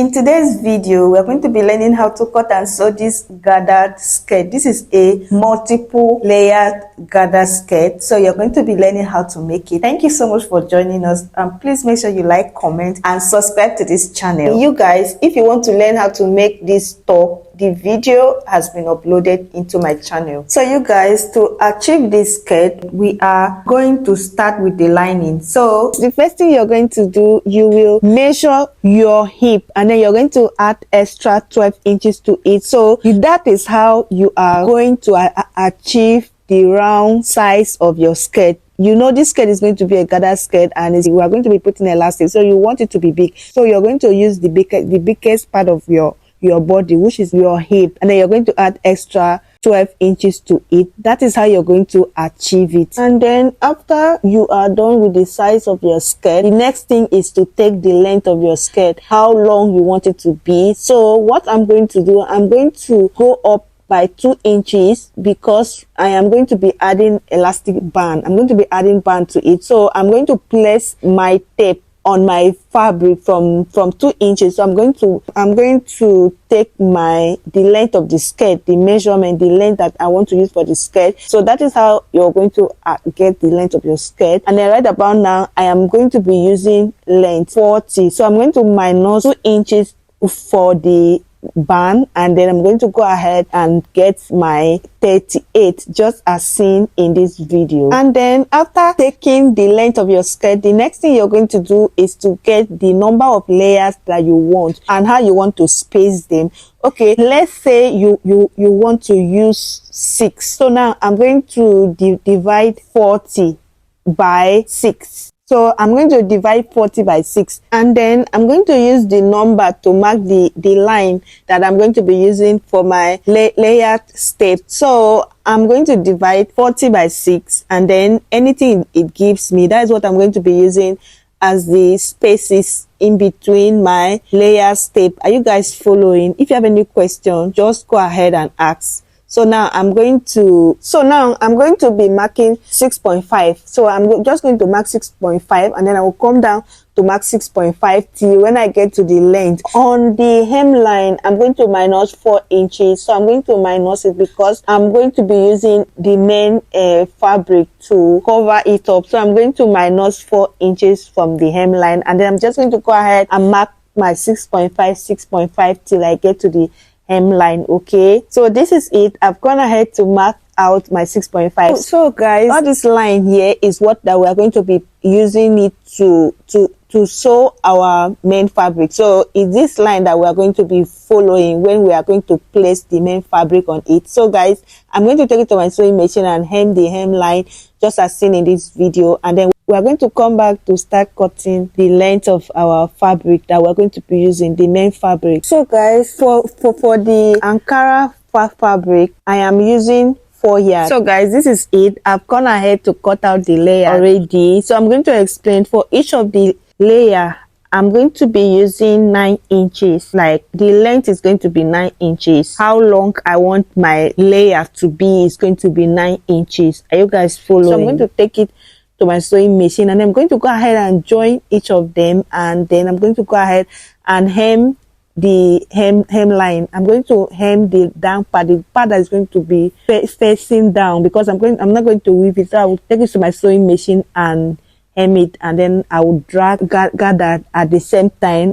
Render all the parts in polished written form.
In today's video, we're going to be learning how to cut and sew this gathered skirt. This is a multiple layered gathered skirt. So you're going to be learning how to make it. Thank you so much for joining us. And please make sure you like, comment, and subscribe to this channel. You guys, if you want to learn how to make this top, the video has been uploaded into my channel. So you guys, to achieve this skirt, we are going to start with the lining. So the first thing you're going to do, you will measure your hip and then you're going to add extra 12 inches to it. So that is how you are going to achieve the round size of your skirt. You know this skirt is going to be a gathered skirt and we are going to be putting elastic, so you want it to be big. So you're going to use the biggest part of your body, which is your hip, and then you're going to add extra 12 inches to it. That is how you're going to achieve it. And then after you are done with the size of your skirt, the next thing is to take the length of your skirt, how long you want it to be. So what I'm going to do, I'm going to go up by 2 inches because I am going to be adding elastic band. I'm going to be adding band to it. So I'm going to place my tape on my fabric from 2 inches. So I'm going to take the length of the skirt, the measurement, the length that I want to use for the skirt. So that is how you're going to get the length of your skirt. And then right about now, I am going to be using length 40. So I'm going to minus 2 inches for the band, and then I'm going to go ahead and get my 38 just as seen in this video. And then after taking the length of your skirt, the next thing you're going to do is to get the number of layers that you want and how you want to space them. Okay, let's say you want to use 6. So now I'm going to divide 40 by 6. So I'm going to divide 40 by 6, and then I'm going to use the number to mark the line that I'm going to be using for my layered step. So I'm going to divide 40 by 6, and then anything it gives me, that is what I'm going to be using as the spaces in between my layer step. Are you guys following? If you have any question, just go ahead and ask. So now I'm going to be marking 6.5. So I'm just going to mark 6.5, and then I will come down to mark 6.5 till when I get to the length. On the hemline, I'm going to minus 4 inches. So I'm going to minus it because I'm going to be using the main fabric to cover it up. So I'm going to minus 4 inches from the hemline, and then I'm just going to go ahead and mark my 6.5 till I get to the hemline. Okay, so this is it. I've gone ahead to mark out my 6.5. So guys, all this line here is what that we are going to be using it to sew our main fabric. So it's this line that we are going to be following when we are going to place the main fabric on it. So guys, I'm going to take it to my sewing machine and hem the hemline just as seen in this video, and then we are going to come back to start cutting the length of our fabric that we're going to be using, the main fabric. So guys, for the Ankara fabric, I am using 4 yards. So guys, this is it. I've gone ahead to cut out the layer already. So I'm going to explain for each of the layer. I'm going to be using 9 inches. Like the length is going to be 9 inches. How long I want my layer to be is going to be 9 inches. Are you guys following? So I'm going to take it to my sewing machine, and I'm going to go ahead and join each of them, and then I'm going to go ahead and hem the hemline. I'm going to hem the down part, the part that is going to be facing down, because I'm not going to weave it. So I will take it to my sewing machine and hem it, and then I will drag gather at the same time,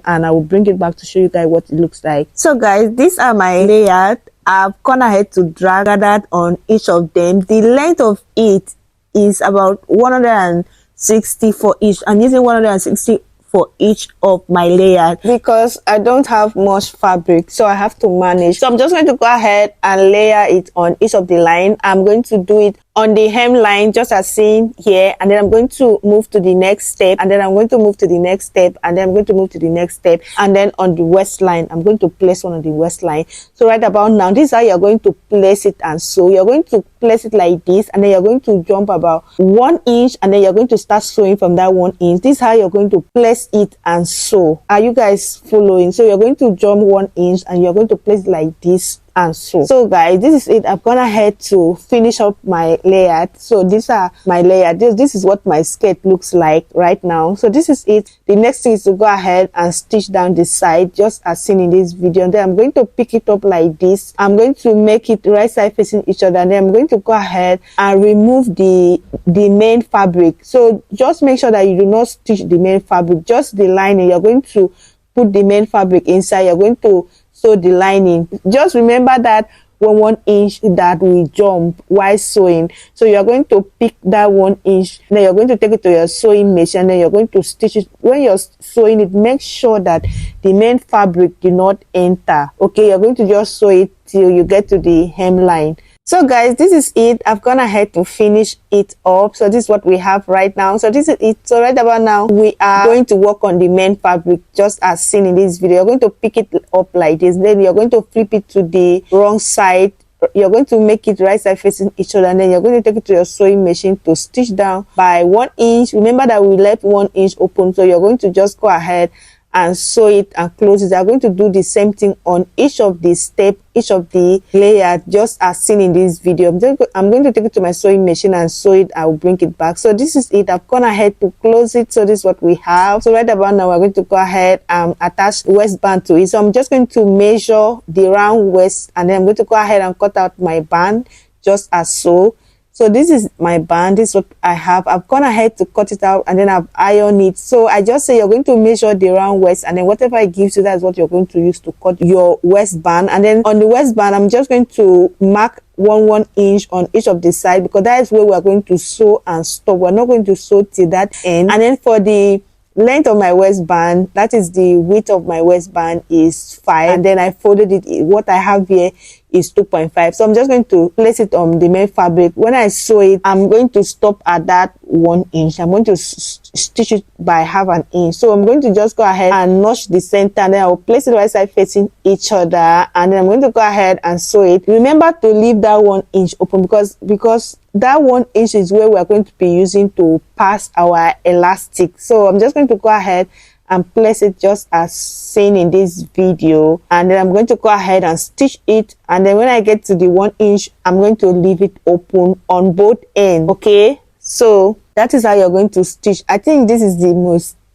and I will bring it back to show you guys what it looks like. So guys, these are my layers. I've gone ahead to drag gathered on each of them. The length of it is about 160 for each. I'm using 160 for each of my layers because I don't have much fabric, so I have to manage. So I'm just going to go ahead and layer it on each of the line. I'm going to do it on the hemline just as seen here, and then I'm going to move to the next step, and then I'm going to move to the next step, and then I'm going to move to the next step, and then on the waistline I'm going to place one on the waistline. So right about now, this is how you're going to place it and sew. You're going to place it like this, and then you're going to jump about 1 inch, and then you're going to start sewing from that 1 inch. This is how you're going to place it and sew. Are you guys following? So you're going to jump 1 inch and you're going to place it like this, and sew. So guys, this is it. I've gone ahead to finish up my layer. So these are my layer. This is what my skirt looks like right now. So this is it. The next thing is to go ahead and stitch down the side just as seen in this video, and then I'm going to pick it up like this. I'm going to make it right side facing each other, and then I'm going to go ahead and remove the main fabric. So just make sure that you do not stitch the main fabric, just the lining. You're going to put the main fabric inside. You're going to sew the lining. Just remember that 1 inch that will jump while sewing, so you're going to pick that 1 inch, then you're going to take it to your sewing machine, and then you're going to stitch it. When you're sewing it, make sure that the main fabric do not enter. Okay, you're going to just sew it till you get to the hemline. So guys, this is it. I've gone ahead to finish it up. So this is what we have right now. So this is it. So right about now, we are going to work on the main fabric just as seen in this video. You're going to pick it up like this, then you're going to flip it to the wrong side. You're going to make it right side facing each other, and then you're going to take it to your sewing machine to stitch down by 1 inch. Remember that we left 1 inch open, so you're going to just go ahead and sew it and close it. I'm going to do the same thing on each of the step, each of the layers, just as seen in this video. I'm going to take it to my sewing machine and sew it. I will bring it back. So this is it. I've gone ahead to close it. So this is what we have. So right about now, we're going to go ahead and attach the waistband to it. So I'm just going to measure the round waist, and then I'm going to go ahead and cut out my band just as so. So this is my band. This is what I have. I've gone ahead to cut it out, and then I've ironed it. So I just say you're going to measure the round waist, and then whatever it gives you, that's what you're going to use to cut your waistband. And then on the waistband, I'm just going to mark 1 inch on each of the side, because that is where we're going to sew and stop. We're not going to sew till that end. And then for the length of my waistband, that is the width of my waistband is 5, and then I folded it. What I have here is 2.5. So I'm just going to place it on the main fabric. When I sew it, I'm going to stop at that 1 inch. I'm going to stitch it by ½ inch. So I'm going to just go ahead and notch the center, and then I'll place it right side facing each other, and then I'm going to go ahead and sew it. Remember to leave that 1 inch open, because that 1 inch is where we're going to be using to pass our elastic. So I'm just going to go ahead and place it just as seen in this video, and then I'm going to go ahead and stitch it, and then when I get to the 1 inch, I'm going to leave it open on both ends. Okay, so that is how you're going to stitch. I think this is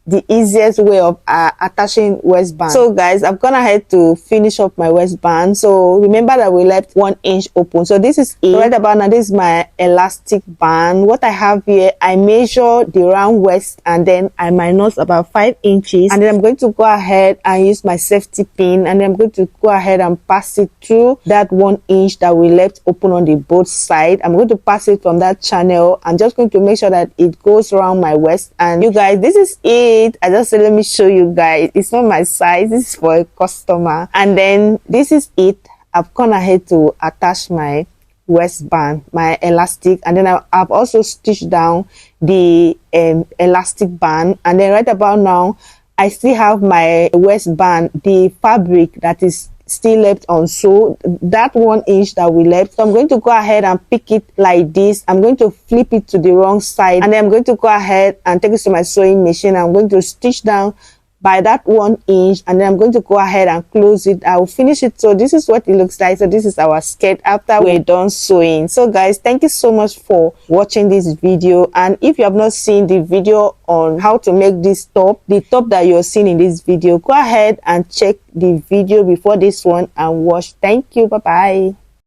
the easiest way of attaching waistband. So guys, I've gone ahead to finish up my waistband. So remember that we left 1 inch open. So this is it. Right about now, this is my elastic band. What I have here, I measure the round waist, and then I minus about 5 inches, and then I'm going to go ahead and use my safety pin, and then I'm going to go ahead and pass it through that 1 inch that we left open on the both side. I'm going to pass it from that channel. I'm just going to make sure that it goes around my waist. And you guys, this is it. I just said, let me show you guys. It's not my size. This is for a customer. And then this is it. I've gone ahead to attach my waistband, my elastic, and then I've also stitched down the elastic band. And then right about now, I still have my waistband, the fabric that is still left on, so that 1 inch that we left. So I'm going to go ahead and pick it like this. I'm going to flip it to the wrong side, and then I'm going to go ahead and take it to my sewing machine. I'm going to stitch down by that 1 inch, and then I'm going to go ahead and close it. I will finish it. So this is what it looks like. So this is our skirt after we're done sewing. So guys, thank you so much for watching this video, and if you have not seen the video on how to make this top, the top that you're seeing in this video, go ahead and check the video before this one and watch. Thank you. Bye bye.